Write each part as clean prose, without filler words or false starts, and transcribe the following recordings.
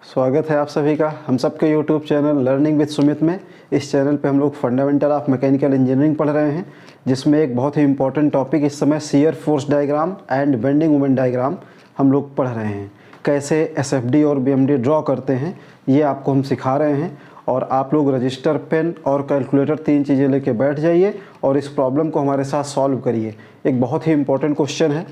स्वागत है आप सभी का हम सबके YouTube channel learning with Sumit में। इस चैनल पे हम लोग फंडामेंटल ऑफ मैकेनिकल इंजीनियरिंग पढ़ रहे हैं, जिसमें एक बहुत ही इंपॉर्टेंट टॉपिक इस समय shear force diagram and bending moment diagram हम लोग पढ़ रहे हैं। कैसे एसएफडी और बीएमडी ड्रॉ करते हैं ये आपको हम सिखा रहे हैं। और आप लोग रजिस्टर, पेन और कैलकुलेटर 3 चीज़ें लेके बैठ जाइए और इस प्रॉब्लम को हमारे साथ सॉल्व करिए। एक बहुत ही इंपॉर्टेंट क्वेश्चन है,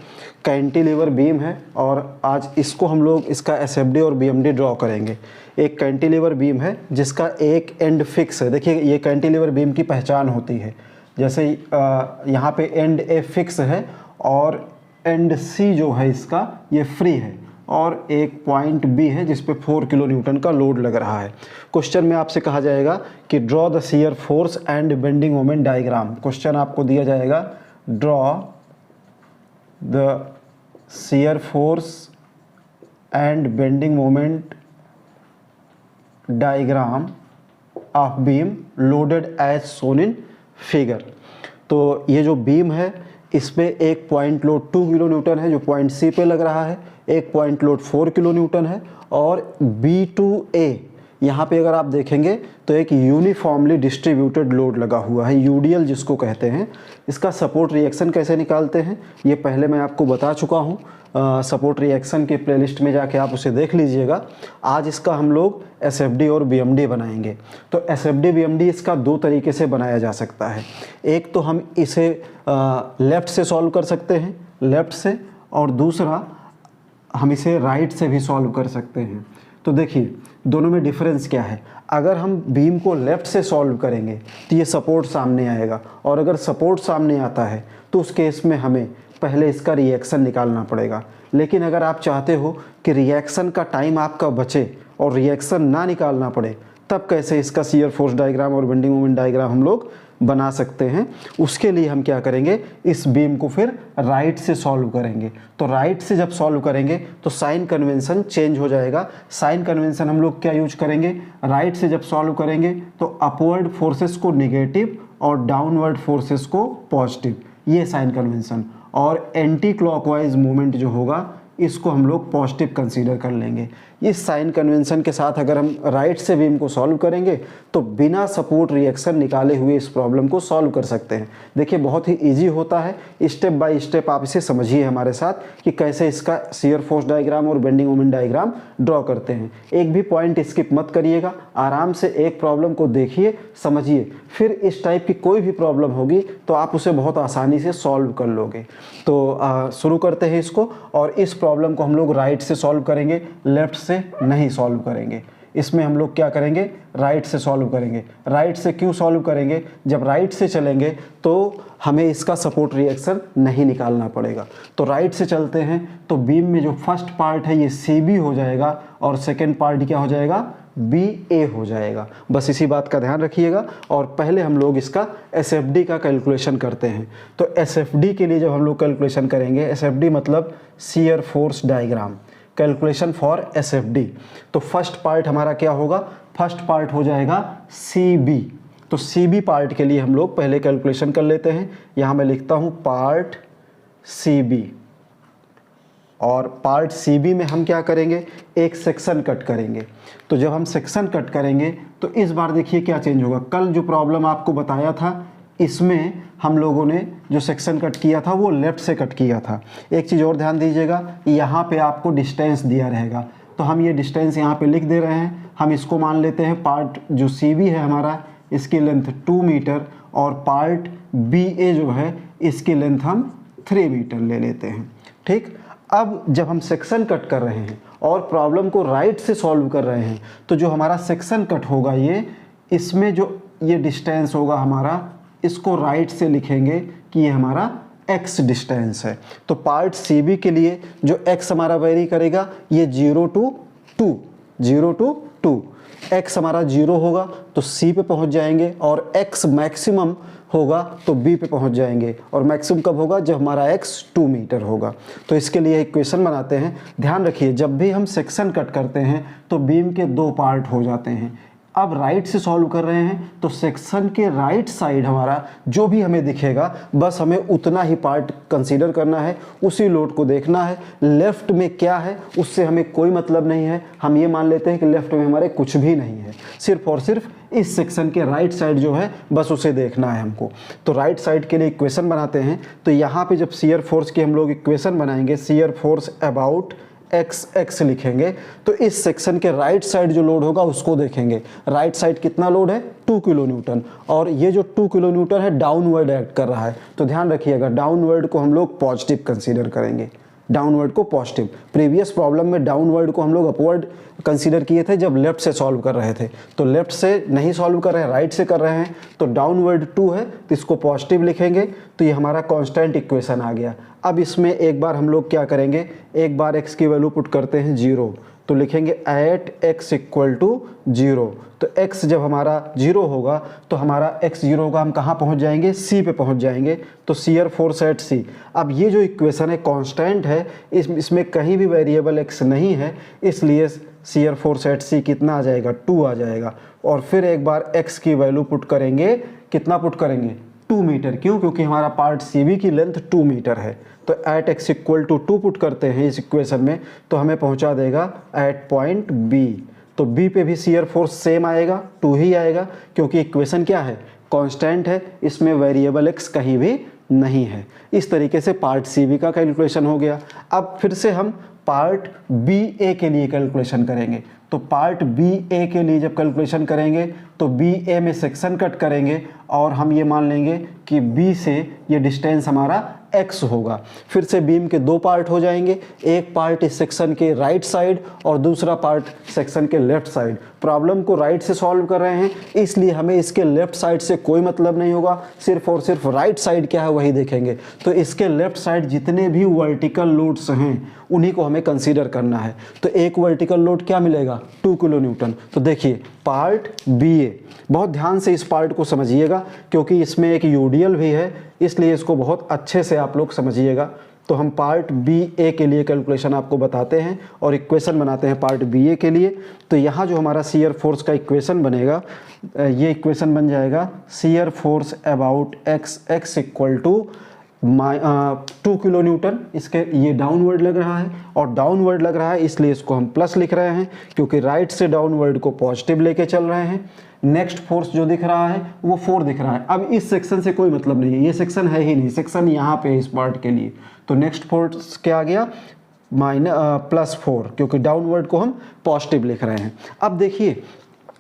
कैंटिलीवर बीम है और आज इसको हम लोग इसका एसएफडी और बीएमडी ड्रॉ करेंगे। एक कैंटिलीवर बीम है जिसका एक एंड फिक्स है। देखिए ये कैंटिलीवर बीम की पहचान होती है, जैसे यहाँ पे एंड ए फिक्स है और एंड सी जो है इसका ये फ्री है और एक पॉइंट बी है जिस पे 4 किलो न्यूटन का लोड लग रहा है। क्वेश्चन में आपसे कहा जाएगा कि draw the shear force and bending moment diagram. Question आपको दिया जाएगा draw the shear force and bending moment diagram of beam loaded as shown in figure. तो ये जो बीम है इस पे एक पॉइंट लोड 2 किलो न्यूटन है जो पॉइंट सी पे लग रहा है, एक पॉइंट लोड 4 किलो न्यूटन है और B2A यहाँ पे अगर आप देखेंगे तो एक यूनिफॉर्मली डिस्ट्रीब्यूटेड लोड लगा हुआ है, यूडीएल जिसको कहते हैं। इसका सपोर्ट रिएक्शन कैसे निकालते हैं ये पहले मैं आपको बता चुका हूँ। सपोर्ट रिएक्शन के प्लेलिस्ट में जाके आप उसे देख लीजिएगा। आज इसका हम लोग एसएफडी और बीएमडी बनाएंगे। तो एसएफडी बीएमडी इसका 2 तरीके से बनाया जा सकता है। एक तो हम इसे लेफ़्ट से सॉल्व कर सकते हैं, लेफ़्ट से, और दूसरा हम इसे राइट से भी सॉल्व कर सकते हैं। तो देखिए दोनों में डिफरेंस क्या है। अगर हम बीम को लेफ़्ट से सॉल्व करेंगे तो ये सपोर्ट सामने आएगा, और अगर सपोर्ट सामने आता है तो उस केस में हमें पहले इसका रिएक्शन निकालना पड़ेगा। लेकिन अगर आप चाहते हो कि रिएक्शन का टाइम आपका बचे और रिएक्शन ना निकालना पड़े, तब कैसे इसका शियर फोर्स डायग्राम और बेंडिंग मोमेंट डायग्राम हम लोग बना सकते हैं। उसके लिए हम क्या करेंगे, इस बीम को फिर राइट से सॉल्व करेंगे। तो राइट से जब सॉल्व करेंगे तो साइन कन्वेंशन चेंज हो जाएगा। साइन कन्वेंशन हम लोग क्या यूज करेंगे, राइट से जब सॉल्व करेंगे तो अपवर्ड फोर्सेस को निगेटिव और डाउनवर्ड फोर्सेस को पॉजिटिव, ये साइन कन्वेंशन। और एंटी क्लॉकवाइज मूवमेंट जो होगा इसको हम लोग पॉजिटिव कंसीडर कर लेंगे। इस साइन कन्वेंशन के साथ अगर हम राइट से बीम को सॉल्व करेंगे तो बिना सपोर्ट रिएक्शन निकाले हुए इस प्रॉब्लम को सॉल्व कर सकते हैं। देखिए बहुत ही इजी होता है, स्टेप बाय स्टेप आप इसे समझिए हमारे साथ कि कैसे इसका शियर फोर्स डायग्राम और बेंडिंग मोमेंट डायग्राम ड्रॉ करते हैं। एक भी पॉइंट स्किप मत करिएगा, आराम से एक प्रॉब्लम को देखिए, समझिए, फिर इस टाइप की कोई भी प्रॉब्लम होगी तो आप उसे बहुत आसानी से सॉल्व कर लोगे। तो शुरू करते हैं इसको, और इस प्रॉब्लम को हम लोग राइट से सॉल्व करेंगे, लेफ्ट से नहीं सॉल्व करेंगे। इसमें हम लोग क्या करेंगे, राइट से सॉल्व करेंगे। राइट से क्यों सॉल्व करेंगे, जब राइट से चलेंगे तो हमें इसका सपोर्ट रिएक्शन नहीं निकालना पड़ेगा। तो राइट से चलते हैं तो बीम में जो फर्स्ट पार्ट है ये CB हो जाएगा और सेकेंड पार्ट क्या हो जाएगा, BA हो जाएगा। बस इसी बात का ध्यान रखिएगा। और पहले हम लोग इसका SFD का कैलकुलेशन करते हैं। तो SFD के लिए जब हम लोग कैलकुलेशन करेंगे, SFD मतलब shear force diagram, calculation for SFD, तो फर्स्ट पार्ट हमारा क्या होगा, फर्स्ट पार्ट हो जाएगा CB। तो CB पार्ट के लिए हम लोग पहले कैलकुलेशन कर लेते हैं। यहाँ मैं लिखता हूँ पार्ट CB, और पार्ट CB में हम क्या करेंगे, एक सेक्शन कट करेंगे। तो जब हम सेक्शन कट करेंगे तो इस बार देखिए क्या चेंज होगा। कल जो प्रॉब्लम आपको बताया था इसमें हम लोगों ने जो सेक्शन कट किया था वो लेफ़्ट से कट किया था। एक चीज़ और ध्यान दीजिएगा, यहाँ पे आपको डिस्टेंस दिया रहेगा, तो हम ये डिस्टेंस यहाँ पे लिख दे रहे हैं। हम इसको मान लेते हैं पार्ट जो CB है हमारा, इसकी लेंथ 2 मीटर, और पार्ट BA जो है इसकी लेंथ हम 3 मीटर ले लेते हैं। ठीक, अब जब हम सेक्शन कट कर रहे हैं और प्रॉब्लम को राइट से सॉल्व कर रहे हैं तो जो हमारा सेक्शन कट होगा ये, इसमें जो ये डिस्टेंस होगा हमारा, इसको राइट से लिखेंगे कि ये हमारा x डिस्टेंस है। तो पार्ट CB के लिए जो x हमारा वेरी करेगा ये 0 to 2, 0 to 2, x हमारा 0 होगा तो C पे पहुंच जाएंगे, और x मैक्सिमम होगा तो B पे पहुंच जाएंगे। और मैक्सिमम कब होगा, जब हमारा x 2 मीटर होगा। तो इसके लिए एक इक्वेशन बनाते हैं। ध्यान रखिए जब भी हम सेक्शन कट करते हैं तो बीम के 2 पार्ट हो जाते हैं, अब राइट से सॉल्व कर रहे हैं तो सेक्शन के राइट साइड हमारा जो भी हमें दिखेगा बस हमें उतना ही पार्ट कंसीडर करना है, उसी लोड को देखना है। लेफ्ट में क्या है उससे हमें कोई मतलब नहीं है, हम ये मान लेते हैं कि लेफ्ट में हमारे कुछ भी नहीं है, सिर्फ और सिर्फ इस सेक्शन के राइट साइड जो है बस उसे देखना है हमको। तो राइट साइड के लिए इक्वेशन बनाते हैं। तो यहाँ पे जब शियर फोर्स की हम लोग इक्वेशन बनाएंगे, शियर फोर्स अबाउट एक्स लिखेंगे, तो इस सेक्शन के राइट साइड जो लोड होगा उसको देखेंगे। राइट साइड कितना लोड है 2 किलो न्यूटन, और ये जो 2 किलो न्यूटन है डाउनवर्ड एक्ट कर रहा है। तो ध्यान रखिएगा डाउनवर्ड को हम लोग पॉजिटिव कंसीडर करेंगे, डाउनवर्ड को पॉजिटिव। प्रीवियस प्रॉब्लम में डाउनवर्ड को हम लोग अपवर्ड कंसीडर किए थे जब लेफ्ट से सॉल्व कर रहे थे, तो लेफ्ट से नहीं सॉल्व कर रहे हैं, राइट से कर रहे हैं, तो डाउनवर्ड 2 है तो इसको पॉजिटिव लिखेंगे। तो ये हमारा कांस्टेंट इक्वेशन आ गया। अब इसमें एक बार हम लोग क्या करेंगे, एक बार x की वैल्यू पुट करते हैं 0, तो लिखेंगे एट x इक्वल टू 0। तो x जब हमारा 0 होगा तो हमारा x 0 होगा, हम कहाँ पहुँच जाएंगे, c पे पहुँच जाएंगे। तो शियर फोर्स एट c। अब ये जो इक्वेशन है कांस्टेंट है, इसमें कहीं भी वेरिएबल x नहीं है, इसलिए शियर फोर्स एट c कितना आ जाएगा, 2 आ जाएगा। और फिर एक बार x की वैल्यू पुट करेंगे, कितना पुट करेंगे, 2 मीटर। क्यों, क्योंकि हमारा पार्ट CV की लेंथ 2 मीटर है। तो at x equal to 2 put करते हैं इस इक्वेशन में, तो हमें पहुंचा देगा एट पॉइंट B। तो B पे भी शियर फोर्स सेम आएगा, 2 ही आएगा, क्योंकि इक्वेशन क्या है, कांस्टेंट है, इसमें वेरिएबल x कहीं भी नहीं है। इस तरीके से पार्ट CV का कैलकुलेशन हो गया। अब फिर से हम पार्ट BA के लिए कैलकुलेशन करेंगे। तो पार्ट BA के लिए जब कैलकुलेशन करेंगे तो BA में सेक्शन कट करेंगे और हम ये मान लेंगे कि B से ये डिस्टेंस हमारा x होगा। फिर से बीम के 2 पार्ट हो जाएंगे, एक पार्ट इस सेक्शन के राइट साइड और दूसरा पार्ट सेक्शन के लेफ्ट साइड। प्रॉब्लम को राइट से सॉल्व कर रहे हैं, इसलिए हमें इसके लेफ्ट साइड से कोई मतलब नहीं होगा, सिर्फ और सिर्फ राइट साइड क्या है वही देखेंगे। तो इसके लेफ्ट साइड जितने भी वर्टिकल लोड्स हैं उन्हीं को हमें कंसीडर करना है। तो एक वर्टिकल लोड क्या मिलेगा, 2 किलो न्यूटन। तो देखिए पार्ट BA, बहुत ध्यान से इस पार्ट को समझिएगा क्योंकि इसमें एक यूडीएल भी है, इसलिए इसको बहुत अच्छे से आप लोग समझिएगा। तो हम पार्ट BA के लिए कैलकुलेशन आपको बताते हैं और इक्वेशन बनाते हैं पार्ट BA के लिए। तो यहाँ जो हमारा शियर फोर्स का इक्वेशन बनेगा, ये इक्वेशन बन जाएगा shear force about x equal to 2 kilo newton. इसके ये डाउनवर्ड लग रहा है और डाउनवर्ड लग रहा है इसलिए इसको हम प्लस लिख रहे हैं, क्योंकि राइट से डाउनवर्ड को पॉजिटिव लेके चल रहे हैं। नेक्स्ट फोर्स जो दिख रहा है वो 4 दिख रहा है। अब इस सेक्शन से कोई मतलब नहीं है, ये सेक्शन है ही नहीं, सेक्शन यहाँ पे है इस पार्ट के लिए। तो नेक्स्ट फोर्स क्या आ गया, +4, क्योंकि डाउनवर्ड को हम पॉजिटिव लिख रहे हैं। अब देखिए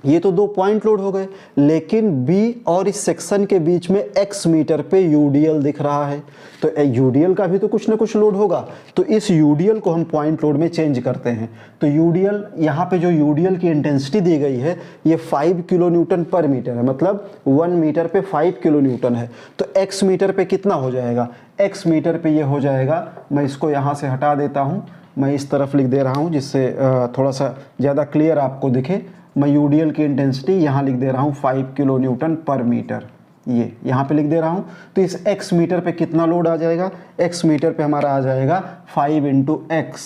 ये तो 2 पॉइंट लोड हो गए, लेकिन B और इस सेक्शन के बीच में x मीटर पे यूडीएल दिख रहा है। तो यूडीएल का भी तो कुछ ना कुछ लोड होगा, तो इस यूडीएल को हम पॉइंट लोड में चेंज करते हैं। तो यूडीएल, यहाँ पे जो यूडीएल की इंटेंसिटी दी गई है ये 5 किलो न्यूटन पर मीटर है, मतलब 1 मीटर पे 5 किलो न्यूटन है। तो x मीटर पे कितना हो जाएगा, x मीटर पे ये हो जाएगा, मैं इसको यहाँ से हटा देता हूँ, मैं इस तरफ लिख दे रहा हूँ जिससे थोड़ा सा ज़्यादा क्लियर आपको दिखे। मैं यूडीएल की इंटेंसिटी यहाँ लिख दे रहा हूँ 5 किलो न्यूटन पर मीटर, ये यहाँ पे लिख दे रहा हूँ। तो इस x मीटर पे कितना लोड आ जाएगा, x मीटर पे हमारा आ जाएगा 5 इंटू एक्स।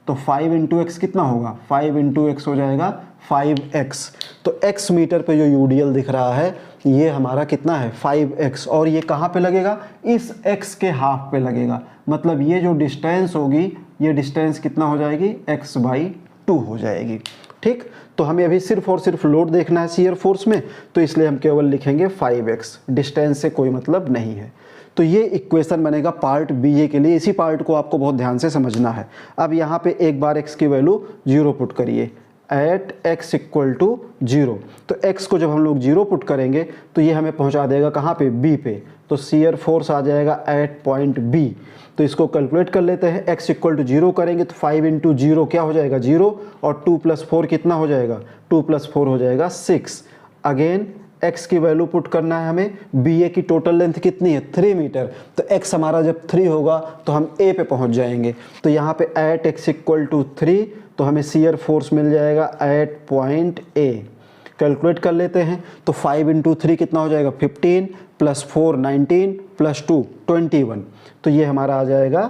तो 5 इंटू एक्स कितना होगा, 5 इंटू एक्स हो जाएगा 5x। तो x मीटर पे जो यूडीएल दिख रहा है ये हमारा कितना है 5x, और ये कहाँ पे लगेगा, इस x के हाफ पे लगेगा। मतलब ये जो डिस्टेंस होगी ये डिस्टेंस कितना हो जाएगी, x/2 हो जाएगी। ठीक, तो हमें अभी सिर्फ और सिर्फ लोड देखना है शियर फोर्स में, तो इसलिए हम केवल लिखेंगे 5x, डिस्टेंस से कोई मतलब नहीं है। तो ये इक्वेशन बनेगा पार्ट BA के लिए। इसी पार्ट को आपको बहुत ध्यान से समझना है। अब यहाँ पे एक बार x की वैल्यू 0 पुट करिए, एट x इक्वल टू 0। तो x को जब हम लोग 0 पुट करेंगे तो ये हमें पहुँचा देगा कहाँ पे, B पे। तो शियर फोर्स आ जाएगा एट पॉइंट B। तो इसको कैलकुलेट कर लेते हैं, x इक्वल टू 0 करेंगे तो 5 इंटू 0 क्या हो जाएगा, 0, और 2 + 4 कितना हो जाएगा, 2 + 4 हो जाएगा 6। अगेन x की वैल्यू पुट करना है हमें, BA की टोटल लेंथ कितनी है, 3 मीटर। तो x हमारा जब 3 होगा तो हम A पे पहुंच जाएंगे। तो यहाँ पे एट x इक्वल टू 3, तो हमें शियर फोर्स मिल जाएगा एट पॉइंट A। कैलकुलेट कर लेते हैं, तो 5 इंटू 3 कितना हो जाएगा, 15 + 4 19 + 2 21। तो ये हमारा आ जाएगा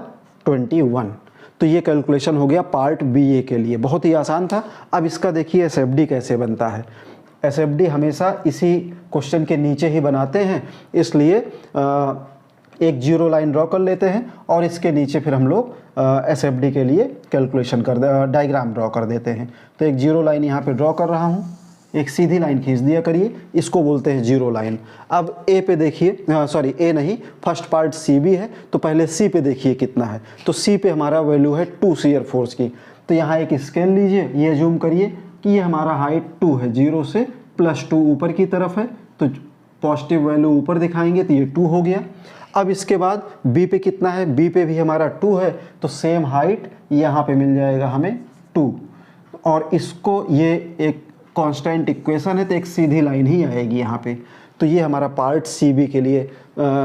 21। तो ये कैलकुलेशन हो गया पार्ट BA के लिए, बहुत ही आसान था। अब इसका देखिए SFD कैसे बनता है। SFD हमेशा इसी क्वेश्चन के नीचे ही बनाते हैं, इसलिए एक जीरो लाइन ड्रॉ कर लेते हैं और इसके नीचे फिर हम लोग SFD के लिए कैलकुलेशन डायग्राम ड्रॉ कर देते हैं। तो एक जीरो लाइन यहाँ पे ड्रॉ कर रहा हूँ, एक सीधी लाइन खींच दिया करिए, इसको बोलते हैं जीरो लाइन। अब ए पे देखिए, सॉरी ए नहीं, फर्स्ट पार्ट CB है, तो पहले C पे देखिए कितना है। तो C पे हमारा वैल्यू है 2 शियर फोर्स की। तो यहाँ एक स्केल लीजिए, ये अज्यूम करिए कि ये हमारा हाइट 2 है, 0 से +2 ऊपर की तरफ है, तो पॉजिटिव वैल्यू ऊपर दिखाएंगे तो ये 2 हो गया। अब इसके बाद B पे कितना है, B पे भी हमारा 2 है, तो सेम हाइट यहाँ पे मिल जाएगा हमें 2, और इसको ये एक कांस्टेंट इक्वेशन है तो एक सीधी लाइन ही आएगी यहाँ पे। तो ये हमारा पार्ट CB के लिए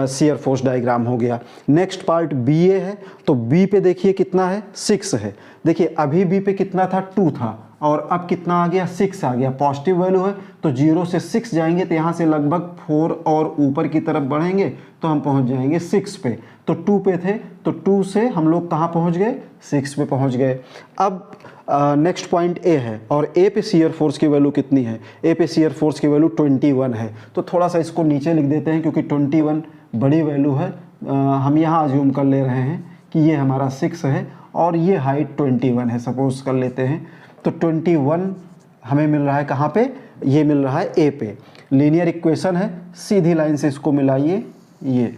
शियर फोर्स डायग्राम हो गया। नेक्स्ट पार्ट BA है, तो B पे देखिए कितना है, 6 है। देखिए अभी B पे कितना था, 2 था, और अब कितना आ गया, 6 आ गया। पॉजिटिव वैल्यू है तो 0 से 6 जाएंगे, तो यहाँ से लगभग 4 और ऊपर की तरफ बढ़ेंगे तो हम पहुँच जाएंगे 6 पे। तो 2 पे थे, तो 2 से हम लोग कहाँ पहुँच गए, 6 पे पहुँच गए। अब नेक्स्ट पॉइंट A है, और A पे शियर फोर्स की वैल्यू कितनी है, A पे शियर फोर्स की वैल्यू 21 है। तो थोड़ा सा इसको नीचे लिख देते हैं, क्योंकि 21 बड़ी वैल्यू है। हम यहाँ अज्यूम कर ले रहे हैं कि ये हमारा 6 है और ये हाइट 21 है, सपोज कर लेते हैं। तो 21 हमें मिल रहा है कहाँ पे, ये मिल रहा है A पे। लीनियर इक्वेशन है, सीधी लाइन से इसको मिलाइए, ये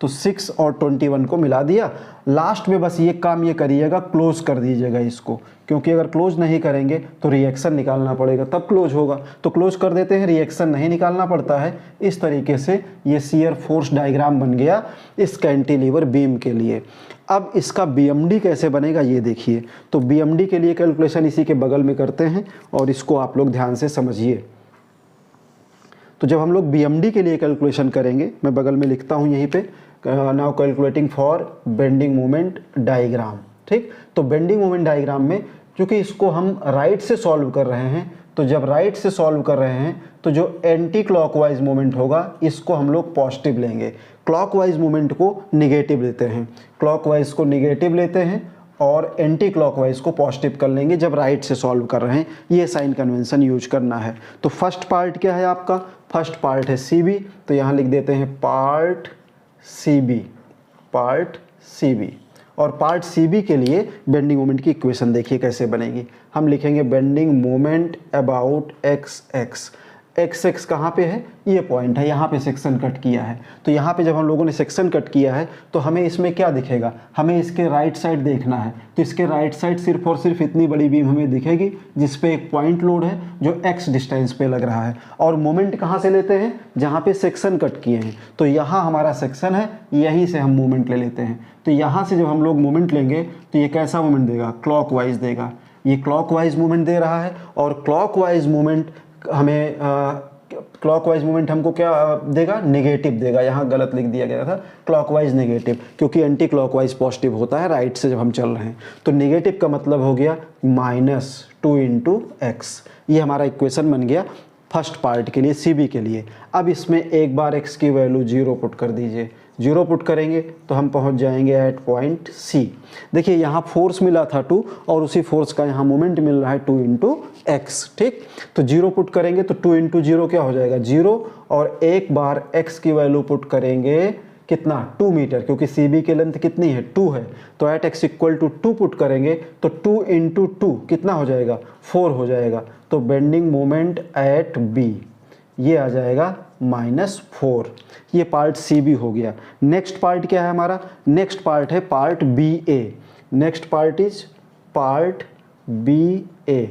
तो 6 और 21 को मिला दिया। लास्ट में बस ये काम ये करिएगा, क्लोज कर दीजिएगा इसको, क्योंकि अगर क्लोज नहीं करेंगे तो रिएक्शन निकालना पड़ेगा, तब क्लोज होगा। तो क्लोज कर देते हैं, रिएक्शन नहीं निकालना पड़ता है। इस तरीके से ये शियर फोर्स डायग्राम बन गया इस कैंटिलीवर बीम के लिए। अब इसका BMD कैसे बनेगा ये देखिए। तो BMD के लिए कैलकुलेशन इसी के बगल में करते हैं, और इसको आप लोग ध्यान से समझिए। तो जब हम लोग BMD के लिए कैलकुलेशन करेंगे, मैं बगल में लिखता हूँ यहीं पे, now calculating for bending moment diagram. ठीक, तो बेंडिंग मोमेंट डायग्राम में क्योंकि इसको हम राइट से सॉल्व कर रहे हैं, तो जब राइट से सॉल्व कर रहे हैं तो जो एंटी क्लॉकवाइज मोमेंट होगा इसको हम लोग पॉजिटिव लेंगे, क्लॉकवाइज मोमेंट को निगेटिव लेते हैं। क्लॉकवाइज को निगेटिव लेते हैं और एंटी क्लॉकवाइज को पॉजिटिव कर लेंगे जब राइट से सॉल्व कर रहे हैं। ये साइन कन्वेंशन यूज करना है। तो फर्स्ट पार्ट क्या है आपका, फर्स्ट पार्ट है CB, तो यहाँ लिख देते हैं पार्ट CB। और पार्ट CB के लिए बेंडिंग मोमेंट की इक्वेशन देखिए कैसे बनेगी। हम लिखेंगे बेंडिंग मोमेंट अबाउट XX कहाँ पे है, ये पॉइंट है, यहाँ पे सेक्शन कट किया है। तो यहाँ पे जब हम लोगों ने सेक्शन कट किया है तो हमें इसमें क्या दिखेगा, हमें इसके राइट साइड देखना है। तो इसके राइट साइड सिर्फ और सिर्फ इतनी बड़ी बीम हमें दिखेगी जिस पे एक पॉइंट लोड है जो X डिस्टेंस पे लग रहा है। और मोमेंट कहाँ से लेते हैं, जहाँ पे सेक्शन कट किए हैं। तो यहाँ हमारा सेक्शन है, यहीं से हम मोमेंट ले लेते हैं। तो यहाँ से जब हम लोग मोमेंट लेंगे तो ये कैसा मोमेंट देगा, क्लॉकवाइज देगा। ये क्लॉकवाइज मूवमेंट दे रहा है, और क्लॉकवाइज मूवमेंट हमें क्लॉकवाइज मूवमेंट हमको क्या देगा, नेगेटिव देगा। यहाँ गलत लिख दिया गया था, क्लॉकवाइज नेगेटिव, क्योंकि एंटी क्लॉकवाइज पॉजिटिव होता है राइट से जब हम चल रहे हैं। तो नेगेटिव का मतलब हो गया -2 × x। ये हमारा इक्वेशन बन गया फर्स्ट पार्ट के लिए, CB के लिए। अब इसमें एक बार x की वैल्यू 0 पुट कर दीजिए। 0 पुट करेंगे तो हम पहुंच जाएंगे एट पॉइंट C। देखिए यहाँ फोर्स मिला था 2, और उसी फोर्स का यहाँ मोमेंट मिल रहा है 2 × x। ठीक, तो 0 पुट करेंगे तो 2 × 0 क्या हो जाएगा, 0, और एक बार x की वैल्यू पुट करेंगे कितना, 2 मीटर, क्योंकि CB की लेंथ कितनी है, 2 है। तो एट x = 2 पुट करेंगे तो 2 × 2 कितना हो जाएगा, 4 हो जाएगा। तो बेंडिंग मोमेंट एट B ये आ जाएगा -4। ये पार्ट CB हो गया। नेक्स्ट पार्ट क्या है हमारा, नेक्स्ट पार्ट है part BA। Next part is part BA।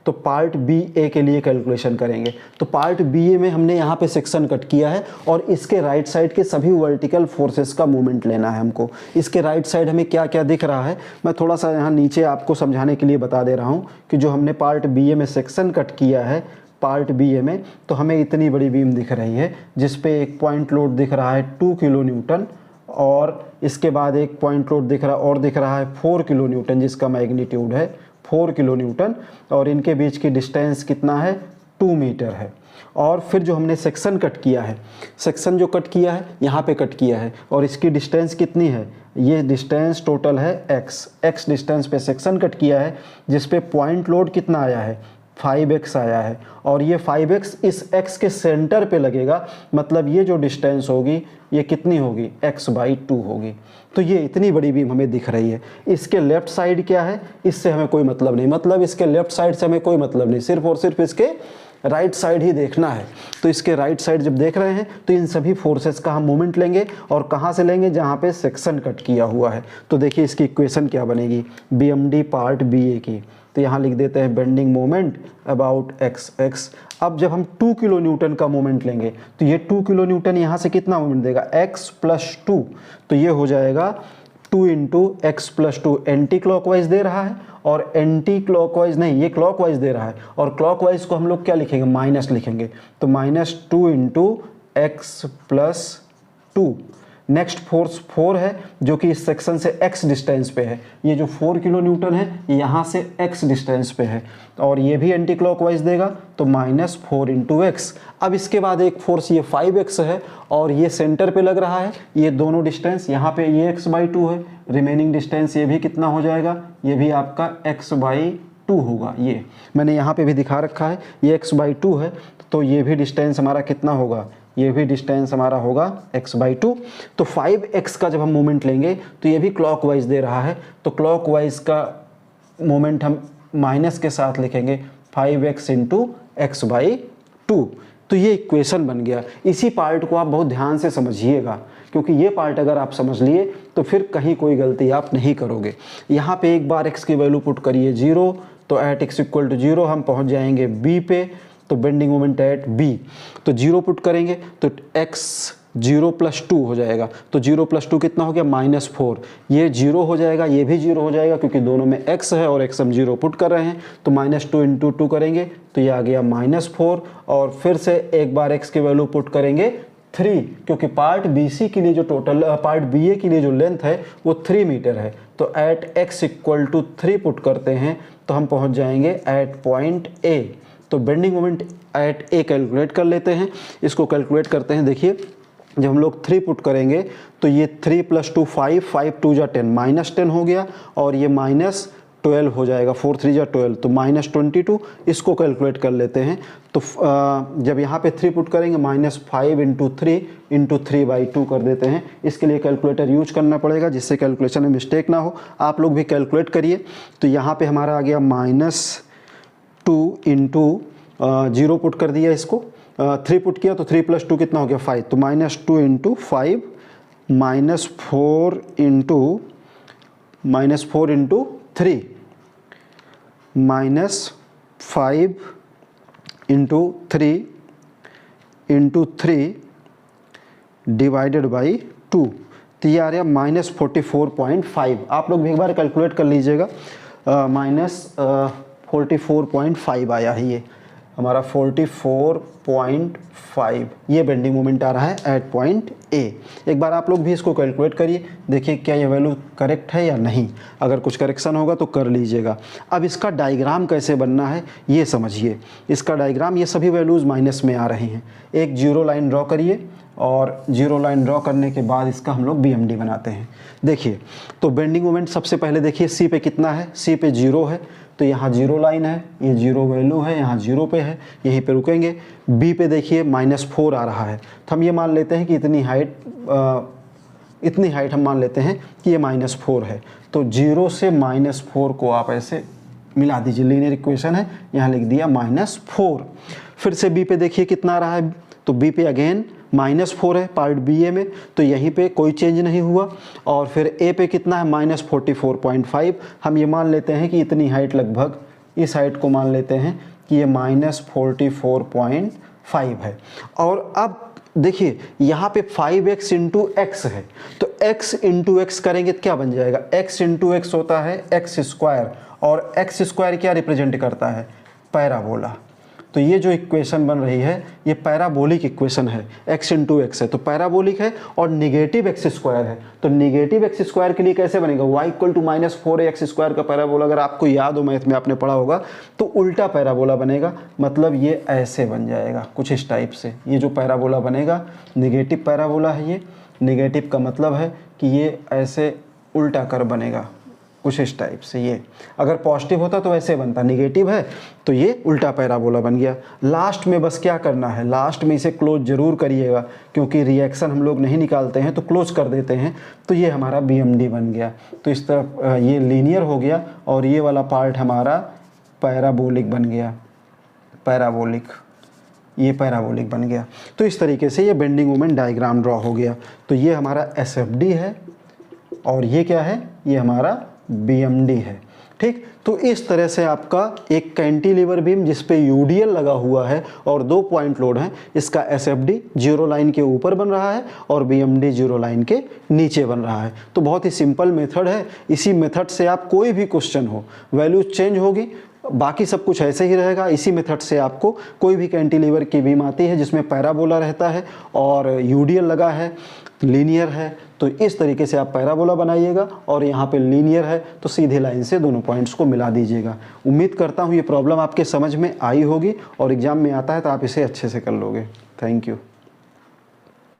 तो पार्ट BA के लिए कैलकुलेशन करेंगे। तो पार्ट BA में हमने यहाँ पे सेक्शन कट किया है, और इसके राइट साइड के सभी वर्टिकल फोर्सेस का मूवमेंट लेना है हमको। इसके राइट साइड हमें क्या क्या दिख रहा है, मैं थोड़ा सा यहाँ नीचे आपको समझाने के लिए बता दे रहा हूँ कि जो हमने पार्ट BA में सेक्शन कट किया है, पार्ट BA में, तो हमें इतनी बड़ी बीम दिख रही है जिस पे एक पॉइंट लोड दिख रहा है 2 kN, और इसके बाद एक पॉइंट लोड दिख रहा है 4 kN जिसका मैग्नीट्यूड है 4 kN, और इनके बीच की डिस्टेंस कितना है, 2 मीटर है। और फिर जो हमने सेक्शन कट किया है, सेक्शन जो कट किया है यहाँ पे कट किया है, और इसकी डिस्टेंस कितनी है, ये डिस्टेंस टोटल है x डिस्टेंस पे सेक्शन कट किया है, जिस पे पॉइंट लोड कितना आया है 5x आया है और ये 5x इस x के सेंटर पे लगेगा, मतलब ये जो डिस्टेंस होगी ये कितनी होगी, x/2 होगी। तो ये इतनी बड़ी बीम हमें दिख रही है। इसके लेफ्ट साइड क्या है, इससे हमें कोई मतलब नहीं, मतलब इसके लेफ्ट साइड से हमें कोई मतलब नहीं, सिर्फ और सिर्फ इसके राइट साइड ही देखना है। तो इसके राइट साइड जब देख रहे हैं तो इन सभी फोर्सेस का हम मोमेंट लेंगे और कहाँ से लेंगे, जहाँ पे सेक्शन कट किया हुआ है। तो देखिए इसकी इक्वेशन क्या बनेगी, BMD पार्ट BA की, तो यहाँ लिख देते हैं बेंडिंग मोमेंट अबाउट x। अब जब हम 2 किलो न्यूटन का मोमेंट लेंगे तो ये 2 किलो न्यूटन यहाँ से कितना मोमेंट देगा, x + 2, तो ये हो जाएगा 2 × x + 2। एंटी क्लॉकवाइज दे रहा है और एंटी क्लॉकवाइज नहीं, ये क्लॉकवाइज दे रहा है और क्लॉकवाइज को हम लोग क्या लिखेंगे, माइनस लिखेंगे, तो -2 × x + 2। नेक्स्ट फोर्स 4 है जो कि इस सेक्शन से x डिस्टेंस पे है, ये जो 4 किलो न्यूटन है यहाँ से x डिस्टेंस पे है और ये भी एंटी क्लॉकवाइज देगा, तो -4 × x। अब इसके बाद एक फोर्स ये 5x है और ये सेंटर पे लग रहा है, ये दोनों डिस्टेंस यहाँ पे ये x/2 है, रिमेनिंग डिस्टेंस ये भी कितना हो जाएगा, ये भी आपका x/2 होगा। ये मैंने यहाँ पे भी दिखा रखा है, ये x/2 है, तो ये भी डिस्टेंस हमारा कितना होगा, ये भी डिस्टेंस हमारा होगा x/2। तो 5x का जब हम मोमेंट लेंगे तो ये भी क्लॉकवाइज दे रहा है, तो क्लॉकवाइज का मोमेंट हम माइनस के साथ लिखेंगे 5x × x/2। तो ये इक्वेशन बन गया। इसी पार्ट को आप बहुत ध्यान से समझिएगा, क्योंकि ये पार्ट अगर आप समझ लिए तो फिर कहीं कोई गलती आप नहीं करोगे। यहाँ पे एक बार x की वैल्यू पुट करिए 0, तो एट x = 0 हम पहुँच जाएंगे b पे, तो बेंडिंग मोमेंट एट b, तो 0 पुट करेंगे तो x 0 + 2 हो जाएगा, तो 0 + 2 कितना हो गया, -4। ये 0 हो जाएगा, ये भी 0 हो जाएगा, क्योंकि दोनों में x है और x हम 0 पुट कर रहे हैं, तो -2 × 2 करेंगे तो ये आ गया -4। और फिर से एक बार x की वैल्यू पुट करेंगे 3, क्योंकि पार्ट BC के लिए जो टोटल पार्ट BA के लिए जो लेंथ है वो 3 मीटर है, तो एट x = 3 पुट करते हैं तो हम पहुँच जाएंगे एट पॉइंट A। तो bending moment at A calculate कर लेते हैं। इसको कैलकुलेट करते हैं, देखिए जब हम लोग 3 पुट करेंगे तो ये 3 + 2 5, 5 × 2 = 10, -10 हो गया और ये -12 हो जाएगा, 4 × 3 = 12, तो -22। इसको कैलकुलेट कर लेते हैं, तो जब यहाँ पे 3 पुट करेंगे -5 × 3 × 3/2 कर देते हैं। इसके लिए कैलकुलेटर यूज करना पड़ेगा जिससे कैलकुलेशन में मिस्टेक ना हो। आप लोग भी कैलकुलेट करिए, तो यहाँ पे हमारा आ गया -2 × 0 पुट कर दिया, इसको 3 पुट किया तो 3 + 2 कितना हो गया, 5, तो -2 × 5 -4 × 3 -5 × 3 / 2, तो ये आ रहा है -44.5। आप लोग भी एक बार कैलकुलेट कर लीजिएगा, -44.5 आया है ये हमारा 44.5, ये बेंडिंग मोमेंट आ रहा है एट पॉइंट A। एक बार आप लोग भी इसको कैलकुलेट करिए, देखिए क्या ये वैल्यू करेक्ट है या नहीं, अगर कुछ करेक्शन होगा तो कर लीजिएगा। अब इसका डायग्राम कैसे बनना है ये समझिए। इसका डायग्राम, ये सभी वैल्यूज़ माइनस में आ रही हैं। एक 0 लाइन ड्रॉ करिए और 0 लाइन ड्रॉ करने के बाद इसका हम लोग BMD बनाते हैं। देखिए तो बेंडिंग मोमेंट सबसे पहले देखिए C पे कितना है, C पे 0 है, तो यहाँ 0 लाइन है, ये 0 वैल्यू है, यहाँ 0 पे है, यहीं पे रुकेंगे। B पे देखिए -4 आ रहा है, तो हम ये मान लेते हैं कि इतनी हाइट हम मान लेते हैं कि ये -4 है, तो 0 से -4 को आप ऐसे मिला दीजिए, लीनियर इक्वेशन है, यहाँ लिख दिया -4। फिर से B पे देखिए कितना आ रहा है, तो B पे अगेन -4 है पार्ट BA में, तो यहीं पे कोई चेंज नहीं हुआ। और फिर A पे कितना है, -44.5। हम ये मान लेते हैं कि इतनी हाइट, लगभग इस हाइट को मान लेते हैं कि ये -44.5 है। और अब देखिए यहाँ पे 5x × x है, तो x × x करेंगे तो क्या बन जाएगा, x × x होता है x², और x² क्या रिप्रेजेंट करता है, पैराबोला। तो ये जो इक्वेशन बन रही है ये पैराबोलिक इक्वेशन है, x × x है तो पैराबोलिक है, और निगेटिव x² है, तो निगेटिव x² के लिए कैसे बनेगा, y = -4x² का पैराबोला। अगर आपको याद हो, मैथ में आपने पढ़ा होगा, तो उल्टा पैराबोला बनेगा, मतलब ये ऐसे बन जाएगा कुछ इस टाइप से। ये जो पैराबोला बनेगा निगेटिव पैराबोला है, ये निगेटिव का मतलब है कि ये ऐसे उल्टा कर बनेगा, कुछ इस टाइप से। ये अगर पॉजिटिव होता तो ऐसे बनता, निगेटिव है तो ये उल्टा पैराबोला बन गया। लास्ट में बस क्या करना है, लास्ट में इसे क्लोज जरूर करिएगा, क्योंकि रिएक्शन हम लोग नहीं निकालते हैं तो क्लोज कर देते हैं। तो ये हमारा BMD बन गया। तो इस तरफ ये लीनियर हो गया और ये वाला पार्ट हमारा पैराबोलिक बन गया, पैराबोलिक, ये पैराबोलिक बन गया। तो इस तरीके से ये बेंडिंग मोमेंट डायग्राम ड्रॉ हो गया। तो ये हमारा SFD है और ये क्या है, ये हमारा BMD है। ठीक, तो इस तरह से आपका एक कैंटिलीवर बीम जिस पे UDL लगा हुआ है और 2 पॉइंट लोड हैं, इसका SFD 0 लाइन के ऊपर बन रहा है और BMD 0 लाइन के नीचे बन रहा है। तो बहुत ही सिंपल मेथड है। इसी मेथड से आप कोई भी क्वेश्चन हो, वैल्यूज चेंज होगी, बाकी सब कुछ ऐसे ही रहेगा। इसी मेथड से आपको कोई भी कैंटिलीवर की बीम आती है जिसमें पैराबोला रहता है और UDL लगा है, लीनियर है, तो इस तरीके से आप पैराबोला बनाइएगा और यहाँ पे लीनियर है तो सीधी लाइन से दोनों पॉइंट्स को मिला दीजिएगा। उम्मीद करता हूँ ये प्रॉब्लम आपके समझ में आई होगी और एग्जाम में आता है तो आप इसे अच्छे से कर लोगे। Thank you.